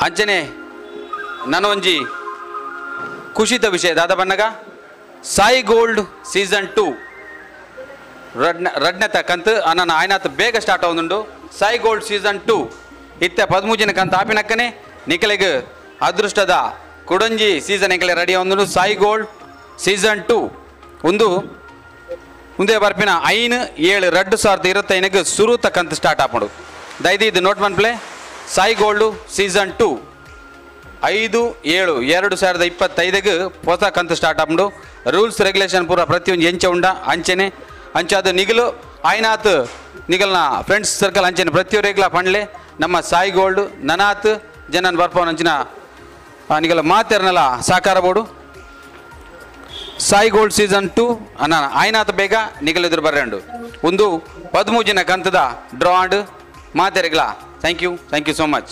ಅಂಚನೆ ನನೊಂಜಿ ಖುಷಿತ ವಿಷಯ ದಾದ ಬನ್ನಗ ಸಾಯಿ ಗೋಲ್ಡ್ ಸೀಸನ್ 2 ರಡ್ನೆತ ಕಂತು ಅನ್ನ ಆಯ್ನಾತ್ ಬೇಗ ಸ್ಟಾರ್ಟ್ ಆಗುಂಡು ಸಾಯಿ ಗೋಲ್ಡ್ ಸೀಸನ್ 2 ಇತ್ತೆ 13 ಕಂತು ಆಪಿನಕ್ಕನೆ ನಿಕಲೆಗ್ ಅದೃಷ್ಟದ ಕುಡಂಜಿ ಸೀಸನ್ ಎಂಕಲೆ ರೆಡಿ ಆಗುಂಡು ಸಾಯಿ ಗೋಲ್ಡ್ ಸೀಸನ್ 2 ಒಂದು ಮುಂದೆ ಬರ್ಪಿನ 5/7/2025 ಸುರುತ ಕಂತು ಸ್ಟಾರ್ಟ್ ಆಪಡು ದಯದಿ ಇದು ನೋಟ್ ಮನ್ಪ್ಲೆ ಸಾಯಿ ಗೋಲ್ಡು ಸೀಸನ್ 2 5/7/2025 ಹೊಸ ಕಂತು ಸ್ಟಾರ್ಟ್ ಆಪುಂಡು ರೂಲ್ಸ್ ರೆಗ್ಯುಲೇಷನ್ ಪೂರ ಪ್ರತಿಯೊಂದು ಎಂಚ ಉಂಡ ಅಂಚೆನೆ ಅಂಚಾದ ನಿಗಲು ಆಯ್ನಾತ್ ನಿಗಲ್ನ ಫ್ರೆಂಡ್ಸ್ ಸರ್ಕಲ್ ಅಂಚೆನೆ ಪ್ರತಿಯೊರೆಗ್ಲ ಪಂಡ್ಲೆ ನಮ್ಮ ಸಾಯಿ ಗೋಲ್ಡ್ ನನಾತ್ ಜನನ್ ಬರ್ಪವನ್ ಅಂಚಿನ ನಿಗಲ ಮಾತೆರ್ನಲ ಸಾಕಾರ ಬೋಡು ಸಾಯಿ ಗೋಲ್ಡ್ ಸೀಸನ್ 2 ಅನ್ನ ಆಯ್ನಾತ್ ಬೇಗ ನಿಗಲಿದ್ರು ಬರ್ರಂಡು ಒಂದು 13 ಕಂತದ ಡ್ರಾ ಆಂಡ್ ಮಾತೆರೆಗ್ಲ ಥ್ಯಾಂಕ್ ಯು ಸೋ ಮಚ್.